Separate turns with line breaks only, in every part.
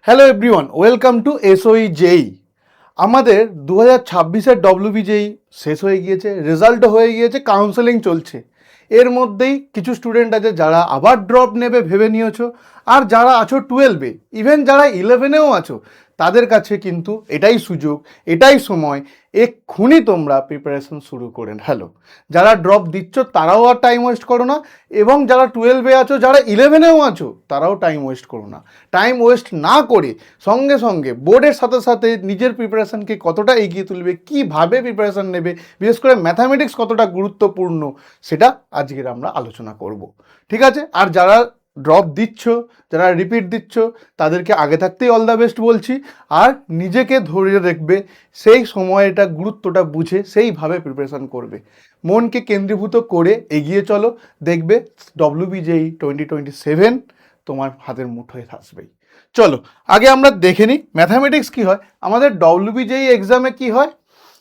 Hello everyone, welcome to SOE JEE. আমাদের 2026-এর WBJEE শেষ হয়ে গিয়েছে, রেজাল্টও হয়ে গিয়েছে, কাউন্সেলিং চলছে। এর মধ্যেই কিছু স্টুডেন্ট আছে যারা আবার ড্রপ নেবে ভেবে নিয়েছো, আর যারা আছো 12-এ, ইভেন যারা 11-এও আছো, তাদের কাছে কিন্তু এটাই সুযোগ, এটাই সময়, এক্ষুনি তোমরা প্রিপারেশন শুরু করেন। হ্যালো, যারা ড্রপ দিচ্ছ তারাও আর টাইম ওয়েস্ট করো না, এবং যারা 12-এ আছো, যারা 11-এও আছো, তারাও টাইম ওয়েস্ট করো না। টাইম ওয়েস্ট না করে সঙ্গে সঙ্গে বোর্ডের সাথে সাথে নিজের প্রিপারেশনকে কতটা এগিয়ে তুলবে, কীভাবে প্রিপারেশন নেবে, বিশেষ করে ম্যাথামেটিক্স কতটা গুরুত্বপূর্ণ, সেটা আজকের আমরা আলোচনা করব। ঠিক আছে? আর যারা ড্রপ দিচ্ছ, যারা রিপিট দিচ্ছ, তাদেরকে আগে থাকতেই অল দ্য বেস্ট বলছি। আর নিজেকে ধরে রাখবে, সেই সময়টা গুরুত্বটা বুঝে সেইভাবে প্রিপারেশন করবে, মনকে কেন্দ্রীভূত করে এগিয়ে চলো। দেখবে ডব্লিউবিজেই 2027 তোমার হাতের মুঠোয় আসবেই। চলো আগে আমরা দেখে নিই ম্যাথামেটিক্স কী হয়। আমাদের ডব্লিউবিজেই এক্সামে কি হয়,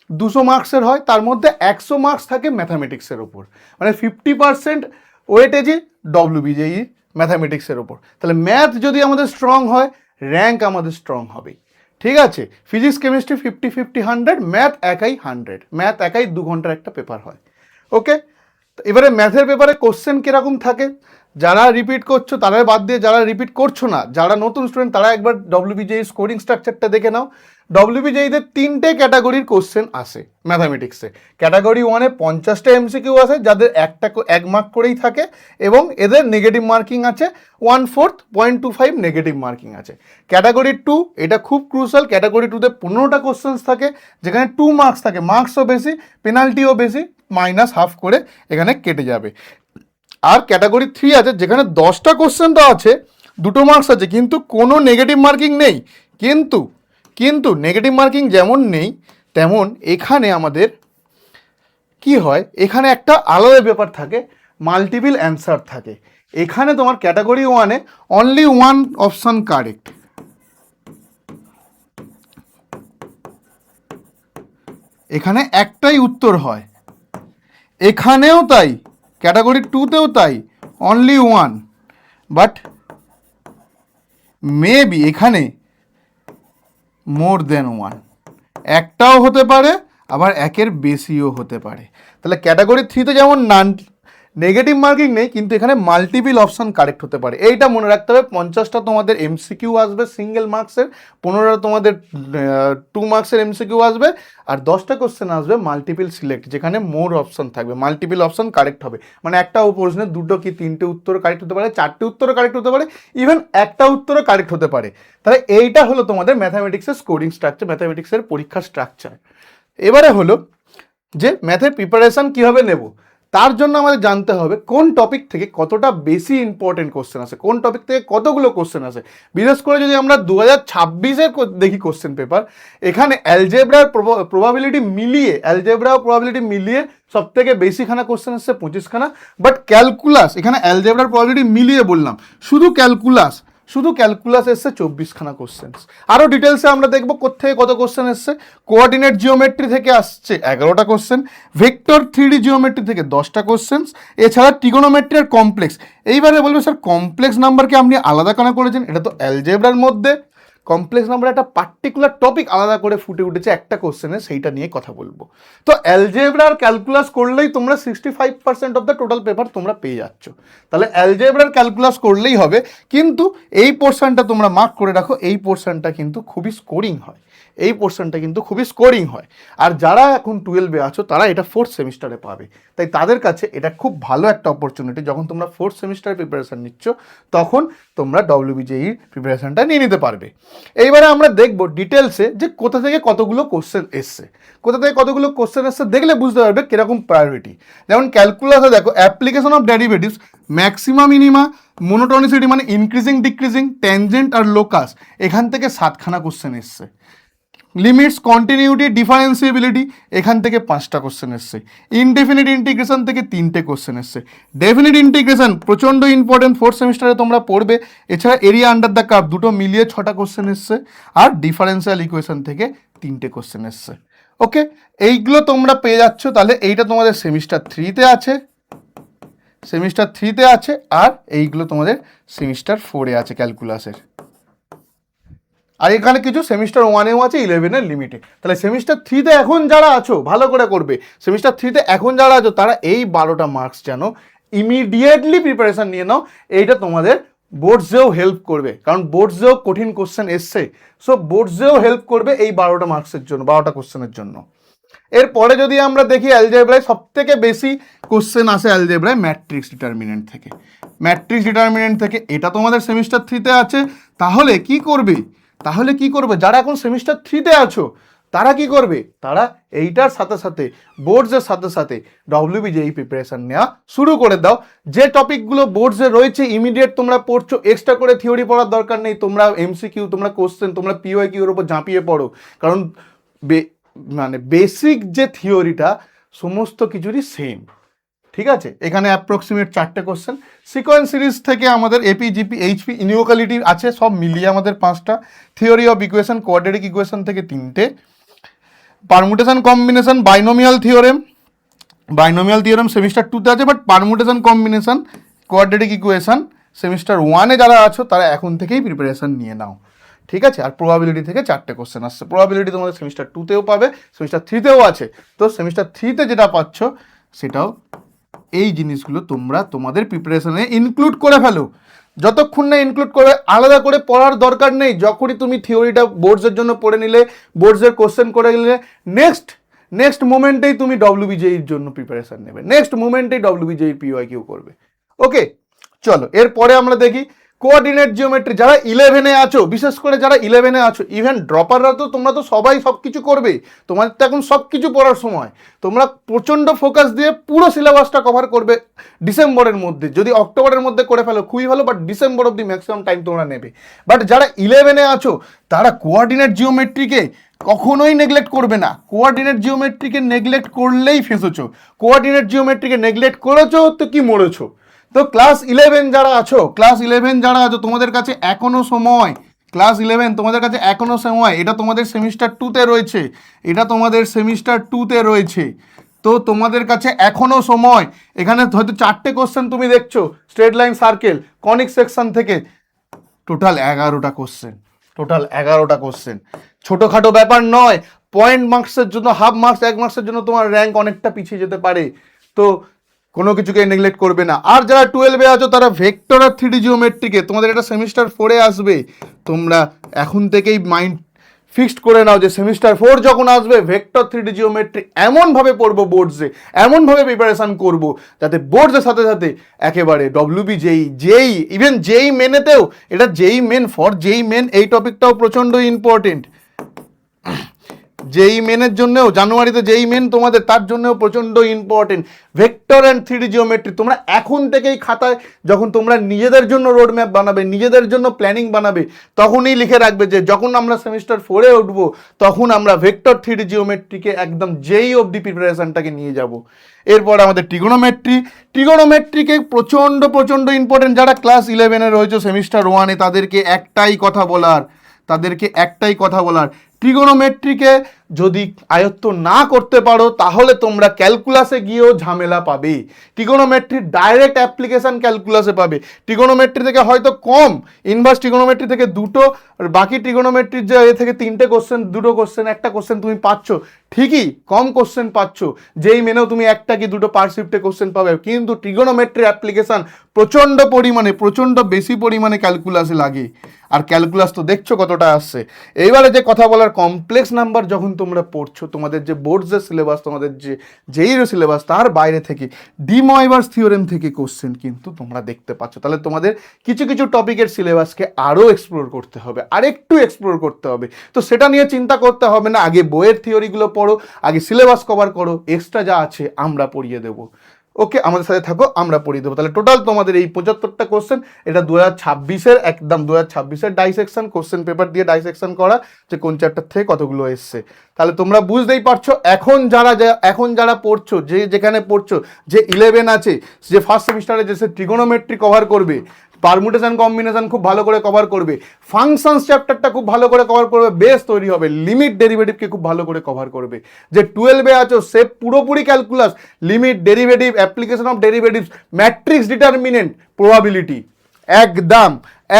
200 মার্কসের হয়, তার মধ্যে 100 মার্কস থাকে ম্যাথামেটিক্সের ওপর, মানে 50% ওয়েটেজে ডব্লিউবিজেই ম্যাথামেটিক্সের ওপর। তাহলে ম্যাথ যদি আমাদের স্ট্রং হয়, র্যাঙ্ক আমাদের স্ট্রং হবেই। ঠিক আছে? ফিজিক্স কেমিস্ট্রি 50-50-100, ম্যাথ একাই 100, ম্যাথ একাই 2 ঘন্টার একটা পেপার হয়। ওকে, এবারে ম্যাথের পেপারে কোশ্চেন কীরকম থাকে, যারা রিপিট করছো তারা বাদ দিয়ে, যারা রিপিট করছো না, যারা নতুন স্টুডেন্ট, তারা একবার ডব্লিউবিজেই স্কোরিং স্ট্রাকচারটা দেখে নাও। ডব্লিউবিজেইতে 3টে ক্যাটাগরির কোশ্চেন আসে ম্যাথামেটিক্সে। ক্যাটাগরি 1-এ 50টা এমসিকিউ আসে, যাদের 1 মার্ক করেই থাকে, এবং এদের নেগেটিভ মার্কিং আছে 1/4, 0.25 নেগেটিভ মার্কিং আছে। ক্যাটাগরি 2, এটা খুব ক্রুশাল, ক্যাটাগরি 2-তে 15টা কোশ্চেন্স থাকে, যেখানে 2 মার্কস থাকে, মার্কসও বেশি, পেনাল্টিও বেশি, -1/2 করে এখানে কেটে যাবে। আর ক্যাটাগরি 3 আছে, যেখানে 10টা কোশ্চেন তো আছে, 2 মার্কস আছে, কিন্তু কোনো নেগেটিভ মার্কিং নেই। কিন্তু নেগেটিভ মার্কিং যেমন নেই, তেমন এখানে আমাদের কি হয়, এখানে একটা আলাদা ব্যাপার থাকে, মাল্টিপল অ্যান্সার থাকে। এখানে তোমার ক্যাটাগরি 1-এ অনলি 1 অপশান কারেক্ট, এখানে একটাই উত্তর হয়। এখানেও তাই, ক্যাটাগরি 2-তেও তাই, অনলি 1। বাট মেবি এখানে মোর দেন 1, একটাও হতে পারে, আবার একের বেশিও হতে পারে। তাহলে ক্যাটাগরি 3-তে যেমন নেগেটিভ মার্কিং নেই, কিন্তু এখানে মাল্টিপল অপশান কারেক্ট হতে পারে। এইটা মনে রাখতে হবে। 50টা তোমাদের এমসিকিউ আসবে সিঙ্গেল মার্কসের, 15টা তোমাদের 2 মার্কসের এমসিকিউ আসবে, আর 10টা কোশ্চেন আসবে মাল্টিপল সিলেক্ট, যেখানে মোর অপশান থাকবে, মাল্টিপল অপশান কারেক্ট হবে। মানে একটা প্রশ্নে 2 কি 3টে উত্তর কারেক্ট হতে পারে, 4টে উত্তরও কারেক্ট হতে পারে, ইভেন একটা উত্তরও কারেক্ট হতে পারে। তাহলে এইটা হলো তোমাদের ম্যাথামেটিক্সের স্কোরিং স্ট্রাকচার, ম্যাথামেটিক্সের পরীক্ষার স্ট্রাকচার। এবারে হলো যে ম্যাথের প্রিপারেশান কীভাবে নেব, তার জন্য আমাদের জানতে হবে কোন টপিক থেকে কতটা বেশি ইম্পর্টেন্ট কোশ্চেন আসে, কোন টপিক থেকে কতগুলো কোশ্চেন আসে। বিশেষ করে যদি আমরা 2026-এর দেখি কোশ্চেন পেপার, এখানে অ্যালজেব্রার প্রবাবিলিটি মিলিয়ে সব থেকে বেশিখানা কোশ্চেন আসছে, 25খানা। বাট ক্যালকুলাস, এখানে অ্যালজেব্রার প্রবাবিলিটি মিলিয়ে বললাম, শুধু ক্যালকুলাস এসছে 24খানা কোশ্চেন্স। আরও ডিটেলসে আমরা দেখবো কোত্থেকে কত কোশ্চেন এসছে। কোঅর্ডিনেট জিওমেট্রি থেকে আসছে 11টা কোশ্চেন, ভেক্টর 3D জিওমেট্রি থেকে 10টা কোশ্চেন্স, এছাড়া ট্রিগোনোমেট্রি আর কমপ্লেক্স। এইবারে বলবে স্যার কমপ্লেক্স নাম্বারকে আপনি আলাদা কেন করেছেন, এটা তো অ্যালজেব্রার মধ্যে। কমপ্লেক্স নাম্বার একটা পার্টিকুলার টপিক আলাদা করে ফুটে উঠেছে একটা কোশ্চেনে, সেইটা নিয়ে কথা বলবো। তো অ্যালজেব্রা আর ক্যালকুলাস করলেই তোমরা 65% অফ দ্য টোটাল পেপার তোমরা পেয়ে যাচ্ছ। তাহলে অ্যালজেব্রা আর ক্যালকুলাস করলেই হবে, কিন্তু এই পোর্শনটা তোমরা মার্ক করে রাখো, এই পোর্শনটা কিন্তু খুবই স্কোরিং হয়। আর যারা এখন 12-এ আছো, তারা এটা 4th সেমিস্টারে পাবে, তাই তাদের কাছে এটা খুব ভালো একটা অপরচুনিটি। যখন তোমরা 4th সেমিস্টার প্রিপারেশান নিচ্ছ, তখন তোমরা ডব্লিউবিজেই প্রিপারেশানটা নিয়ে নিতে পারবে। এইবারে আমরা দেখবো ডিটেলসে যে কোথা থেকে কতগুলো কোশ্চেন এসছে, দেখলে বুঝতে পারবে কিরকম প্রায়োরিটি। যেমন ক্যালকুলাসে দেখো, application of derivatives, maxima minima, monotonicity মানে ইনক্রিজিং ডিক্রিজিং, ট্যানজেন্ট আর লোকাস, এখান থেকে 7খানা কোশ্চেন এসছে। লিমিটস, কন্টিনিউটি, ডিফারেন্সিয়েবিলিটি, এখান থেকে 5টা কোশ্চেন এসছে। ইনডেফিনিট ইন্টিগ্রেশন থেকে 3টে কোশ্চেন এসছে। ডেফিনিট ইন্টিগ্রেশন প্রচণ্ড ইম্পর্টেন্ট, 4th সেমিস্টারে তোমরা পড়বে। এছাড়া এরিয়া আন্ডার দ্য কার্ভ, দুটো মিলিয়ে 6টা কোশ্চেন এসছে। আর ডিফারেন্সিয়াল ইকুয়েশন থেকে 3টে কোশ্চেন এসছে। ওকে, এইগুলো তোমরা পেয়ে যাচ্ছ। তাহলে এইটা তোমাদের সেমিস্টার 3-তে আছে, আর এইগুলো তোমাদের সেমিস্টার 4-এ আছে ক্যালকুলাসের। আর এখানে কিছু সেমিস্টার 1-এও আছে 11-এর লিমিটে। তাহলে সেমিস্টার 3-তে এখন যারা আছো ভালো করে করবে, সেমিস্টার 3-তে এখন যারা আছো তারা এই 12টা মার্কস যেন ইমিডিয়েটলি প্রিপারেশন নিয়ে নাও। এইটা তোমাদের বোর্ডসেও হেল্প করবে, কারণ বোর্ডসেও কঠিন কোশ্চেন এসছে, সো বোর্ডসেও হেল্প করবে এই 12টা মার্কসের জন্য, 12টা কোশ্চেনের জন্য। এরপরে যদি আমরা দেখি অ্যালজেব্রায় সব থেকে বেশি কোশ্চেন আসে অ্যালজেব্রায় ম্যাট্রিক্স ডিটারমিনেন্ট থেকে। ম্যাট্রিক্স ডিটারমিনেন্ট থেকে এটা তোমাদের সেমিস্টার 3-তে আছে। তাহলে কি করবে, যারা এখন সেমিস্টার 3-তে আছো তারা কি করবে, তারা এইটার সাথে সাথে বোর্ডসের সাথে সাথে ডব্লিউবিজেই প্রিপারেশন নেওয়া শুরু করে দাও। যে টপিকগুলো বোর্ডসে রয়েছে ইমিডিয়েট তোমরা পড়ছো, এক্সট্রা করে থিওরি পড়ার দরকার নেই। তোমরা এমসিকিউ, তোমরা কোশ্চেন, তোমরা পিওয়াইকিউর উপর ঝাঁপিয়ে পড়ো, কারণ মানে বেসিক যে থিওরিটা সমস্ত কিছুরই সেম। ঠিক আছে, এখানে অ্যাপ্রক্সিমেট 4টে কোশ্চেন। সিকোয়েন্স সিরিজ থেকে আমাদের এপি, জিপি, এইচপি, ইনইকুয়ালিটি আছে, সব মিলিয়ে আমাদের 5টা। Theory of equation, quadratic equation থেকে 3টে। Permutation combination, binomial theorem semester 2-তে আছে, but permutation combination, quadratic equation semester 1-এ যারা আছো তারা এখন থেকেই প্রিপারেশন নিয়ে নাও। ঠিক আছে, আর প্রবাবিলিটি থেকে 4টে কোশ্চেন আসছে। প্রবাবিলিটি তোমাদের সেমিস্টার 2-তেও পাবে, সেমিস্টার 3-তেও আছে। তো সেমিস্টার 3-তে যেটা পাচ্ছ সেটাও এই জিনিসগুলো তোমরা তোমাদের প্রিপারেশনে ইনক্লুড করে ফেলো। যতক্ষণ না ইনক্লুড করে আলাদা করে পড়ার দরকার নেই। যখনই তুমি থিওরিটা বোর্ডসের জন্য পড়ে নিলে, বোর্ডসের কোশ্চেন করে নিলে, নেক্সট মোমেন্টেই তুমি ডব্লিউবিজেইর জন্য প্রিপারেশন নেবে, নেক্সট মোমেন্টেই ডব্লিউবিজেইর পিওয়াইকিউ করবে। ওকে, চলো এরপরে আমরা দেখি কোঅর্ডিনেট জিওমেট্রি। যারা 11-এ আছো, বিশেষ করে যারা 11-এ আছো, ইভেন ড্রপাররা তো তোমরা তো সবাই সব কিছু করবে, তোমাদের তো এখন সব কিছু পড়ার সময়। তোমরা প্রচণ্ড ফোকাস দিয়ে পুরো সিলেবাসটা কভার করবে ডিসেম্বরের মধ্যে। যদি অক্টোবরের মধ্যে করে ফেলো খুবই ভালো, বাট ডিসেম্বর অবধি ম্যাক্সিমাম টাইম তোমরা নেবে। বাট যারা 11-এ আছো তারা কোঅর্ডিনেট জিওমেট্রিকে কখনোই নেগলেক্ট করবে না। কোঅর্ডিনেট জিওমেট্রিকে নেগলেক্ট করলেই ফেঁসেছো। কোঅর্ডিনেট জিওমেট্রিকে নেগলেক্ট করেছো তো কি মরেছো। তো ক্লাস 11 যারা আছো, তোমাদের কাছে এখনো সময়। ক্লাস 11 তোমাদের কাছে এখনো সময়। এটা তোমাদের সেমিস্টার 2-তে রয়েছে, তো তোমাদের কাছে এখনো সময়। এখানে হয়তো 4টে কোশ্চেন তুমি দেখছো, straight line, circle, conic section থেকে টোটাল 11টা কোশ্চেন। ছোটোখাটো ব্যাপার নয়। পয়েন্ট মার্কসের জন্য, হাফ মার্কস, 1 মার্কসের জন্য তোমার র্যাঙ্ক অনেকটা পিছিয়ে যেতে পারে। তো কোনো কিছুকে নেগলেক্ট করবে না। আর যারা 12-এ আছো তারা ভেক্টর আর 3D জিওমেট্রিকে, তোমাদের এটা সেমিস্টার 4-এ আসবে, তোমরা এখন থেকেই মাইন্ড ফিক্সড করে নাও যে সেমিস্টার 4 যখন আসবে ভেক্টর 3D জিওমেট্রি এমনভাবে পড়বো বোর্ডসে, এমনভাবে প্রিপারেশন করবো যাতে বোর্ডসের সাথে সাথে একেবারে জেই, ইভেন জেই মেনেতেও, এটা জেই মেন এই টপিকটাও প্রচণ্ড ইম্পর্টেন্ট। জেই মেনের জন্যও, জানুয়ারিতে জেই মেন তোমাদের, তার জন্যও প্রচণ্ড important vector and 3D geometry. তোমরা এখন থেকেই খাতায়, যখন তোমরা নিজেদের জন্য রোড ম্যাপ বানাবে, নিজেদের জন্য প্ল্যানিং বানাবে, তখনই লিখে রাখবে যে যখন আমরা সেমিস্টার 4-এ উঠবো তখন আমরা ভেক্টর 3D জিওমেট্রিকে একদম জেই অবধি প্রিপারেশনটাকে নিয়ে যাব। এরপর আমাদের ট্রিগোনোমেট্রিকে প্রচণ্ড ইম্পর্টেন্ট। যারা ক্লাস 11-এ রয়েছে সেমিস্টার 1-এ তাদেরকে একটাই কথা বলার, ট্রিগোনোমেট্রিকে যদি আয়ত্ত না করতে পারো তাহলে তোমরা ক্যালকুলাসে গিয়েও ঝামেলা পাবে। ট্রিগোনোমেট্রির ডাইরেক্ট অ্যাপ্লিকেশন ক্যালকুলাসে পাবে। ট্রিগোনোমেট্রি থেকে হয়তো কম, ইনভার্স ট্রিগোনোমেট্রি থেকে 2টো, আর বাকি ট্রিগোনোমেট্রির যে এ থেকে 3টে কোশ্চেন, 2টো কোশ্চেন, একটা কোশ্চেন তুমি পাচ্ছ, ঠিকই কম কোশ্চেন পাচ্ছ। যেই মেনেও তুমি একটা কি 2টো পার শিফটে কোশ্চেন পাবে, কিন্তু ট্রিগোনোমেট্রি অ্যাপ্লিকেশন প্রচণ্ড বেশি পরিমাণে ক্যালকুলাসে লাগে। আর ক্যালকুলাস তো দেখছো কতটা আসছে। এইবারে যে কথা বলার, কমপ্লেক্স নাম্বার যখন তোমরা পড়ছো, তোমাদের যে বোর্ডসের সিলেবাস, তোমাদের যে জেইর সিলেবাস, তার বাইরে থেকে ডি ময়ভার্স থিওরেম থেকে কোশ্চেন কিন্তু তোমরা দেখতে পাচ্ছ। তাহলে তোমাদের কিছু টপিকের সিলেবাসকে আরও এক্সপ্লোর করতে হবে, আরেকটু এক্সপ্লোর করতে হবে। তো সেটা নিয়ে চিন্তা করতে হবে না, আগে বইয়ের থিওরিগুলো পড়ো, আগে সিলেবাস কভার করো, এক্সট্রা যা আছে আমরা পড়িয়ে দেবো। ওকে, আমাদের সাথে থাকো, আমরা পড়িয়ে দেবো। তাহলে টোটাল তোমাদের এই 75টা কোশ্চেন, এটা 2026-এর ডাইসেকশন, কোশ্চেন পেপার দিয়ে ডাইসেকশন করা, যে কোন চ্যাপ্টার থেকে কতগুলো এসছে। তাহলে তোমরা বুঝতেই পারছো এখন যারা পড়ছো, যেখানে পড়ছো, যে 11 আছে, যে ফার্স্ট সেমিস্টারে যে ট্রিগোনোমেট্রি কভার করবে, পারমুটেশন কম্বিনেশন খুব ভালো করে কভার করবে, ফাংশনস চ্যাপ্টারটা খুব ভালো করে কভার করবে, বেস তৈরি হবে, লিমিট ডেরিভেটিভকে খুব ভালো করে কভার করবে। যে 12-এ আছো সে পুরোপুরি calculus, limit, derivative, application of derivatives, matrix determinant, probability,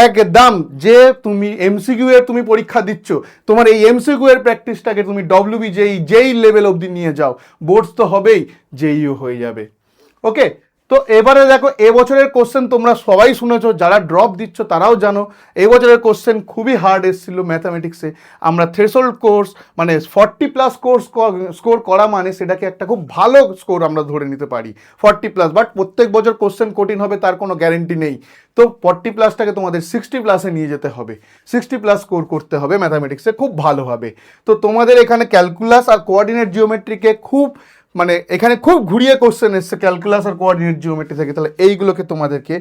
একদম যে তুমি এমসিকিউ এর তুমি পরীক্ষা দিচ্ছ, তোমার এই এমসিকিউ এর প্র্যাকটিসটাকে তুমি ডব্লিউবি যেই লেভেল অবধি নিয়ে যাও, বোর্ডস তো হবেই, যেইও হয়ে যাবে। ওকে, তো এবারে দেখো এবছরের কোশ্চেন তোমরা সবাই শুনেছো, যারা ড্রপ দিচ্ছ তারাও জানো এবছরের কোশ্চেন খুবই হার্ড এসেছিল ম্যাথামেটিক্সে। আমরা থ্রেশহোল্ড কোর্স মানে 40+ কোর্স স্কোর করা মানে সেটাকে একটা খুব ভালো স্কোর আমরা ধরে নিতে পারি 40+, বাট প্রত্যেক বছর কোশ্চেন কঠিন হবে তার কোনো গ্যারেন্টি নেই। তো 40+টাকে তোমাদের 60+এ নিয়ে যেতে হবে, 60+ স্কোর করতে হবে ম্যাথামেটিক্সে খুব ভালোভাবে। তো তোমাদের এখানে ক্যালকুলাস আর কোঅর্ডিনেট জিওমেট্রিকে খুব মানে এখানে খুব ঘুরিয়ে কোশ্চেন এসছে ক্যালকুলাস আর কোঅর্ডিনেট জিওমেট্রি থেকে, তাহলে এইগুলোকে তোমাদেরকে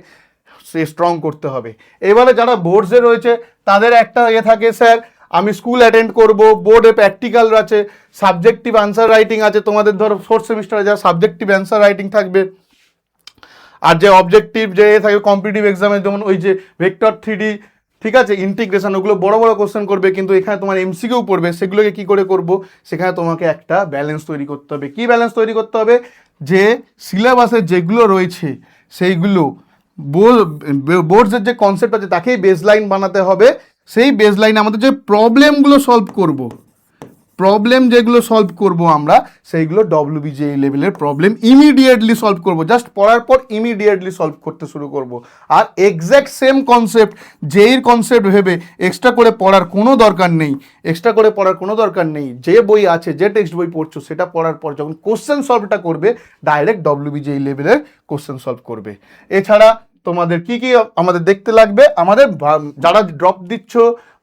স্ট্রং করতে হবে। এবারে যারা বোর্ডসে রয়েছে তাদের একটা থাকে, স্যার আমি স্কুল অ্যাটেন্ড করব, বোর্ডে প্র্যাকটিক্যাল আছে, সাবজেক্টিভ আনসার রাইটিং আছে, তোমাদের ধরো 4th সেমিস্টারে যা সাবজেক্টিভ অ্যান্সার রাইটিং থাকবে, আর যে অবজেক্টিভ যে থাকবে কম্পিটিটিভ এক্সামে যেমন ওই যে ভেক্টর 3D, ঠিক আছে, ইন্টিগ্রেশন, ওগুলো বড় বড় কোশ্চেন করবে, কিন্তু এখানে তোমার এমসিকিউ পড়বে, সেগুলোকে কি করে করব, সেখানে তোমাকে একটা ব্যালেন্স তৈরি করতে হবে। কি ব্যালেন্স তৈরি করতে হবে, যে সিলেবাসে যেগুলো রয়েছে সেইগুলো বোর্ডসের যে কনসেপ্ট আছে তাকেই বেসলাইন বানাতে হবে, সেই বেসলাইনে আমাদের যে প্রবলেমগুলো সলভ করব, প্রবলেম যেগুলো সলভ করব আমরা সেইগুলো ডব্লিউবিজেই লেভেলের প্রবলেম ইমিডিয়েটলি সলভ করব, জাস্ট পড়ার পর ইমিডিয়েটলি সলভ করতে শুরু করব। আর এক্স্যাক্ট সেম কনসেপ্ট যেই কনসেপ্ট ভেবে এক্সট্রা করে পড়ার কোনো দরকার নেই, এক্সট্রা করে পড়ার কোনো দরকার নেই, যে বই আছে যে টেক্সট বই পড়ছো সেটা পড়ার পর যখন কোশ্চেন সলভটা করবে ডাইরেক্ট ডব্লিউবিজেই লেভেলের কোশ্চেন সলভ করবে। এছাড়া তোমাদের কি কি আমাদের দেখতে লাগবে, আমাদের যারা ড্রপ দিচ্ছ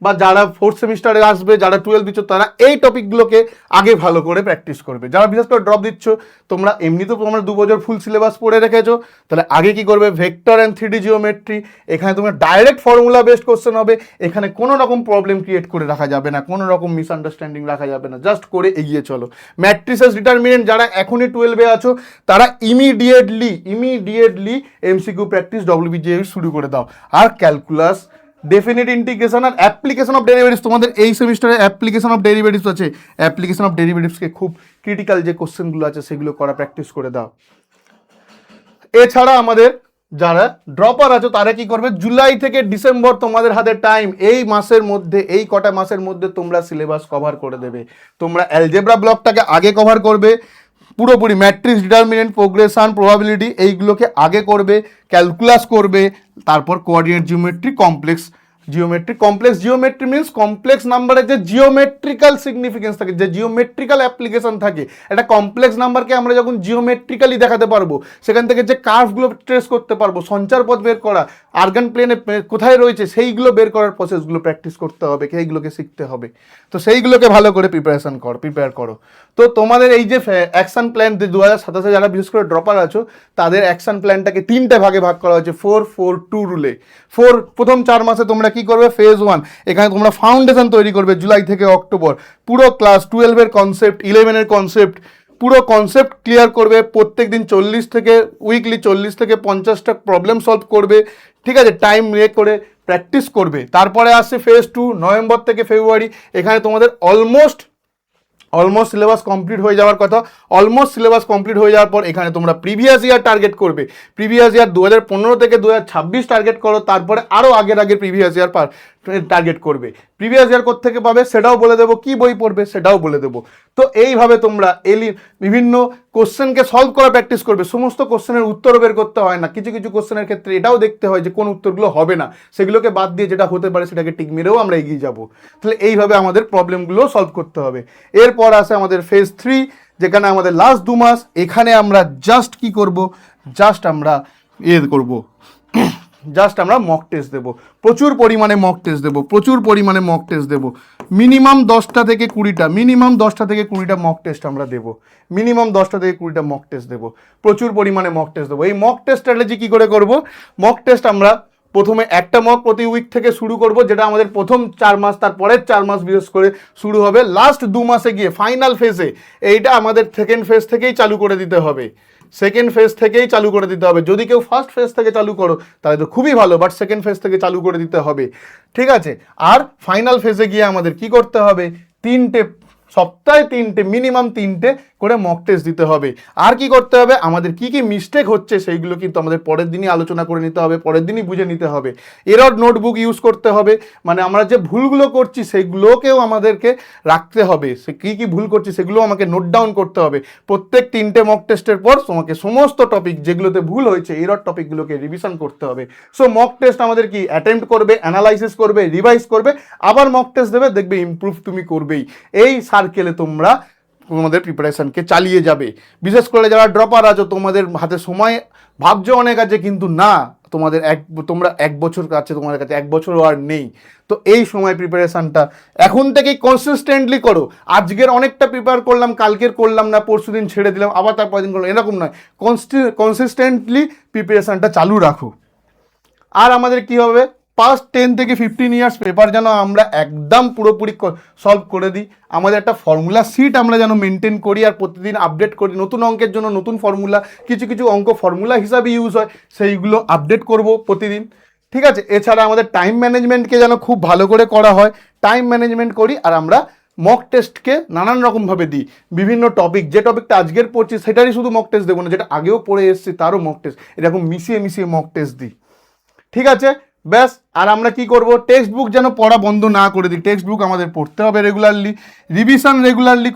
বা যারা 4th সেমিস্টারে আসবে, যারা 12 দিচ্ছ, তারা এই টপিকগুলোকে আগে ভালো করে প্র্যাকটিস করবে। যারা বিশেষ করে ড্রপ দিচ্ছ তোমরা এমনিতেও তোমরা 2 বছর ফুল সিলেবাস পড়ে রেখেছো, তাহলে আগে কি করবে, ভেক্টর অ্যান্ড 3D জিওমেট্রি, এখানে তোমরা ডাইরেক্ট ফর্মুলা বেসড কোশ্চেন হবে, এখানে কোনো রকম প্রবলেম ক্রিয়েট করে রাখা যাবে না, কোনো রকম মিসআন্ডারস্ট্যান্ডিং রাখা যাবে না, জাস্ট করে এগিয়ে চলো। ম্যাট্রিসেস ডিটারমিনেন্ট যারা এখনই 12-এ আছো তারা ইমিডিয়েটলি এমসিকিউ প্র্যাকটিস ডব্লিউবিজেই শুরু করে দাও। আর ক্যালকুলাস, ডেফিনিট ইন্টিগ্রেশন আর অ্যাপ্লিকেশন অফ ডেরিভেটিভস, তোমাদের এই সেমিস্টারে অ্যাপ্লিকেশন অফ ডেরিভেটিভস আছে, অ্যাপ্লিকেশন অফ ডেরিভেটিভসকে খুব ক্রিটিক্যাল যে কোশ্চেনগুলো আছে সেগুলো করা প্র্যাকটিস করে দাও। এছাড়া আমাদের যারা ড্রপার আছো তারা কি করবে, জুলাই থেকে ডিসেম্বর তোমাদের হাতে টাইম, এই মাসের মধ্যে এই কটা মাসের মধ্যে তোমরা সিলেবাস কভার করে দেবে। তোমরা অ্যালজেব্রা ব্লকটাকে আগে কভার করবে পুরোপুরি, ম্যাট্রিক্স ডিটারমিনেন্ট প্রোগ্রেশন প্রবাবিলিটি এইগুলোকে আগে করবে, ক্যালকুলাস করবে, তারপর coordinate geometry, complex geometry means complex নাম্বারের যে জিওমেট্রিক্যাল সিগনিফিকেন্স থাকে, যে জিওমেট্রিক্যাল অ্যাপ্লিকেশন থাকে, একটা কমপ্লেক্স নাম্বারকে আমরা যখন জিওমেট্রিক্যালি দেখাতে পারবো, সেখান থেকে যে কার্ভগুলো ট্রেস করতে পারবো, সঞ্চার পথ বের করা, আর্গান প্লেনে কোথায় রয়েছে সেইগুলো বের করার প্রসেসগুলো প্র্যাকটিস করতে হবে, সেইগুলোকে শিখতে হবে। তো সেইগুলোকে ভালো করে প্রিপেয়ার করো। তো তোমাদের এই যে অ্যাকশন প্ল্যান 2027-এ যারা বিশেষ করে ড্রপার আছো তাদের অ্যাকশন প্ল্যানটাকে 3টে ভাগে ভাগ করা হয়েছে 4-4-2 রুলে। প্রথম 4 মাসে তোমরা কি করবে, ফেজ 1 এখানে তোমরা ফাউন্ডেশন তৈরি করবে, জুলাই থেকে অক্টোবর পুরো ক্লাস 12-এর কনসেপ্ট, 11-এর কনসেপ্ট, পুরো কনসেপ্ট ক্লিয়ার করবে, প্রত্যেক দিন উইকলি 40 থেকে 50টা প্রবলেম সলভ করবে, ঠিক আছে, টাইম নিয়ে করে প্র্যাকটিস করবে। তারপরে আসছে ফেজ 2, নভেম্বর থেকে ফেব্রুয়ারি, এখানে তোমাদের অলমোস্ট সিলেবাস কমপ্লিট হয়ে যাওয়ার কথা। অলমোস্ট সিলেবাস কমপ্লিট হয়ে যাওয়ার পর এখানে তোমরা প্রিভিয়াস ইয়ার টার্গেট করবে, প্রিভিয়াস ইয়ার 2015 থেকে 2026 টার্গেট করো, তারপরে আরও আগের প্রিভিয়াস ইয়ার টার্গেট করবে। প্রিভিয়াস ইয়ার কোত্থেকে পাবে সেটাও বলে দেবো, কি বই পড়বে সেটাও বলে দেবো। তো এইভাবে তোমরা বিভিন্ন কোশ্চেনকে সলভ করা প্র্যাকটিস করবে। সমস্ত কোশ্চেনের উত্তরও বের করতে হয় না, কিছু কিছু কোশ্চেনের ক্ষেত্রে এটাও দেখতে হয় যে কোন উত্তরগুলো হবে না, সেগুলোকে বাদ দিয়ে যেটা হতে পারে সেটাকে টিক মেরেও আমরা এগিয়ে যাব। তাহলে এইভাবে আমাদের প্রবলেমগুলো সলভ করতে হবে। এরপর আসে আমাদের ফেজ 3, যেখানে আমাদের লাস্ট 2 মাস, এখানে আমরা জাস্ট কি করব, জাস্ট আমরা মক টেস্ট দেবো, প্রচুর পরিমাণে মক টেস্ট দেবো, মিনিমাম 10টা থেকে 20টা মক টেস্ট আমরা দেবো, মিনিমাম 10টা থেকে 20টা মক টেস্ট দেবো, প্রচুর পরিমাণে মক টেস্ট দেবো। এই মক টেস্ট স্ট্র্যাটেজি কী করে করব, মক টেস্ট আমরা প্রথমে একটা মক প্রতি উইক থেকে শুরু করব, যেটা আমাদের প্রথম 4 মাস, তারপরের 4 মাস বিশেষ করে শুরু হবে। লাস্ট 2 মাসে গিয়ে ফাইনাল ফেজে এইটা আমাদের সেকেন্ড ফেজ থেকেই চালু করে দিতে হবে, যদি কেউ ফার্স্ট ফেজ থেকে চালু করো তাহলে তো খুবই ভালো, বাট সেকেন্ড ফেজ থেকে চালু করে দিতে হবে, ঠিক আছে। আর ফাইনাল ফেজে গিয়ে আমাদের কি করতে হবে, সপ্তাহে 3টে, মিনিমাম 3টে করে মক টেস্ট দিতে হবে। আর কি করতে হবে, আমাদের কি কি মিস্টেক হচ্ছে সেইগুলো কিন্তু আমাদের পরের দিনই আলোচনা করে নিতে হবে, পরের দিনই বুঝে নিতে হবে। এরর নোটবুক ইউজ করতে হবে, মানে আমরা যে ভুলগুলো করছি সেইগুলোকেও আমাদেরকে রাখতে হবে, সে কী কী ভুল করছি সেগুলো আমাকে নোট ডাউন করতে হবে। প্রত্যেক 3টে মক টেস্টের পর তোমাকে সমস্ত টপিক যেগুলোতে ভুল হয়েছে এরর টপিকগুলোকে রিভিশন করতে হবে। সো মক টেস্ট আমাদের কি অ্যাটেম্প্ট করবে, অ্যানালাইসিস করবে, রিভাইজ করবে, আবার মক টেস্ট দেবে, দেখবে ইমপ্রুভ তুমি করবেই। এই সার্কেলে তোমরা তোমাদের প্রিপারেশনকে চালিয়ে যাবে। বিশেষ করে যারা ড্রপার আছো, তোমাদের হাতে সময় ভাবছো অনেক আছে, কিন্তু না, তোমরা 1 বছর আছে, তোমাদের কাছে 1 বছরও আর নেই। তো এই সময় প্রিপারেশনটা এখন থেকেই কনসিস্টেন্টলি করো। আজকের অনেকটা প্রিপেয়ার করলাম, কালকের করলাম না, পরশু দিন ছেড়ে দিলাম, আবার তারপর দিন করলাম, এরকম নয়। কনসিস্টেন্টলি প্রিপারেশনটা চালু রাখো। আর আমাদের কি হবে, পাস্ট 10 থেকে 15 ইয়ার্স পেপার যেন আমরা একদম পুরোপুরি সলভ করে দিই। আমাদের একটা ফর্মুলা সিট আমরা যেন মেনটেন করি আর প্রতিদিন আপডেট করি। নতুন অঙ্কের জন্য নতুন ফর্মুলা, কিছু কিছু অঙ্ক ফর্মুলা হিসাবে ইউজ হয়, সেইগুলো আপডেট করব প্রতিদিন। ঠিক আছে, এছাড়া আমাদের টাইম ম্যানেজমেন্টকে যেন খুব ভালো করে করা হয়, টাইম ম্যানেজমেন্ট করি। আর আমরা মক টেস্টকে নানান রকমভাবে দিই, বিভিন্ন টপিক, যে টপিকটা আজকের পড়ছি সেটারই শুধু মক টেস্ট দেবো না, যেটা আগেও পড়ে এসেছি তারও মক টেস্ট, এরকম মিশিয়ে মিশিয়ে মক টেস্ট দিই। ঠিক আছে, ব্যাস। আর আমরা কি করব, টেক্সট বুক যেন পড়া বন্ধ না করে দিই। টেক্সট বুক আমাদের পড়তে হবে রেগুলারলি, রিভিশন রেগুলারলি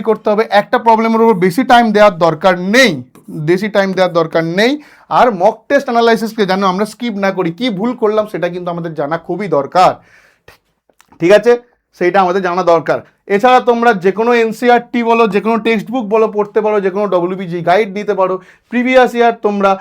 করতে হবে, একটা প্রবলেমের উপর বেশি টাইম দেওয়ার দরকার নেই, আর মক টেস্ট অ্যানালাইসিসকে যেন আমরা স্কিপ না করি। কি ভুল করলাম সেটা কিন্তু আমাদের জানা খুবই দরকার। ঠিক আছে, সেইটা আমাদের জানা দরকার। এছাড়া তোমরা যে কোনো এনসিআরটি বলো, যে কোনো টেক্সট বুক বলো পড়তে পারো, যে কোনো ডব্লিউবিজি গাইড নিতে পারো। প্রিভিয়াস ইয়ার তোমরা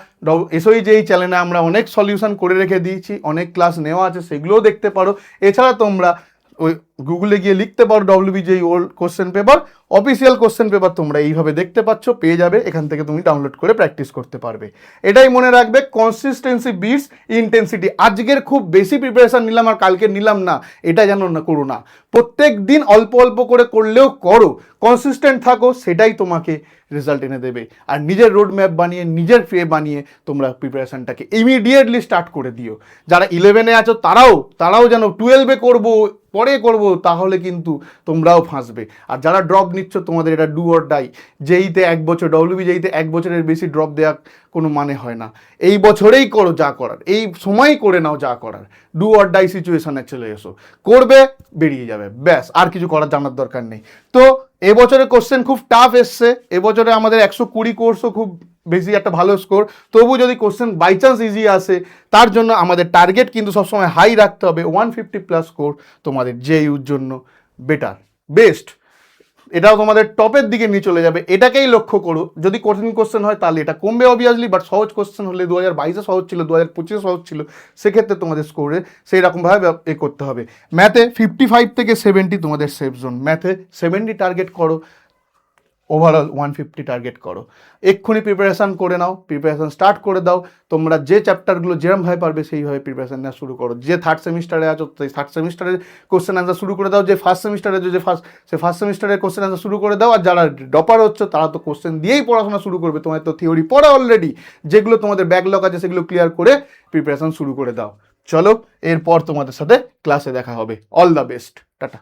এসওইজেই চ্যানেলে আমরা অনেক সলিউশন করে রেখে দিয়েছি, অনেক ক্লাস নেওয়া আছে, সেগুলোও দেখতে পারো। এছাড়া তোমরা ওই গুগলে গিয়ে লিখতে পারো WBG old question paper, official question paper তোমরা এইভাবে দেখতে পাচ্ছ, পেয়ে যাবে, এখান থেকে তুমি ডাউনলোড করে প্র্যাকটিস করতে পারবে। এটাই মনে রাখবে, কনসিস্টেন্সি বিটস ইন্টেন্সিটি। আজকের খুব বেশি প্রিপারেশন নিলাম আর কালকে নিলাম না, এটা যেন না করো না। প্রত্যেক দিন অল্প অল্প করে করলেও করো, কনসিস্টেন্ট থাকো, সেটাই তোমাকে রেজাল্ট এনে দেবে। আর নিজের রোড ম্যাপ বানিয়ে, নিজের বানিয়ে তোমরা প্রিপারেশনটাকে ইমিডিয়েটলি স্টার্ট করে দিও। যারা 11-এ আছো তারাও যেন 12-এ পরে করব, তাহলে কিন্তু তোমরাও ফাঁসবে। আর যারা ড্রপ নিচ্ছ, তোমাদের এটা ডু অর ডাই। যেইতে 1 বছর যেইতে 1 বছরের বেশি ড্রপ দেওয়ার কোনো মানে হয় না। এই বছরেই করো যা করার, এই সময়ই করে নাও যা করার। ডু অর ডাই সিচুয়েশনে চলে এসো, করবে, বেরিয়ে যাবে, ব্যাস। আর কিছু করার জানার দরকার নেই। তো এবছরের কোশ্চেন খুব টাফ এসছে। এবছরে আমাদের 120 কোর্সও খুব বেশি একটা ভালো স্কোর। তবু যদি কোশ্চেন বাই চান্স ইজি আসে, তার জন্য আমাদের টার্গেট কিন্তু সবসময় হাই রাখতে হবে। 150+ স্কোর তোমাদের জেইউর জন্য বেস্ট। এটাও তোমাদের টপের দিকে নিয়ে চলে যাবে, এটাকেই লক্ষ্য করো। যদি কঠিন কোশ্চেন হয় তাহলে এটা কমবে অবভিয়াসলি, বাট সহজ কোশ্চেন হলে 2022-এ সহজ ছিল, 2025-এ সহজ ছিল, সেক্ষেত্রে তোমাদের স্কোরে সেই রকমভাবে করতে হবে। ম্যাথে 55 থেকে 70 তোমাদের সেফ জোন, ম্যাথে 70 টার্গেট করো, ওভারঅল 150 টার্গেট করো। এক্ষুনি প্রিপারেশান করে নাও, প্রিপারেশান স্টার্ট করে দাও। তোমরা যে চ্যাপ্টারগুলো যেরমভাবে পারবে সেইভাবে প্রিপারেশান নেওয়া শুরু করো। যে থার্ড সেমিস্টারে আছো, সেই থার্ড সেমিস্টারের কোশ্চেন আনসার শুরু করে দাও। যে ফার্স্ট সেমিস্টারে আছো, ফার্স্ট সেমিস্টারের কোশ্চেন আনসার শুরু করে দাও। আর যারা ড্রপার হচ্ছে তারা তো কোশ্চেন দিয়েই পড়াশোনা শুরু করবে, তোমার তো থিওরি পড়া অলরেডি। যেগুলো তোমাদের ব্যাকলগ আছে সেগুলো ক্লিয়ার করে প্রিপারেশান শুরু করে দাও। চলো, এরপর তোমাদের সাথে ক্লাসে দেখা হবে। All the best, tata.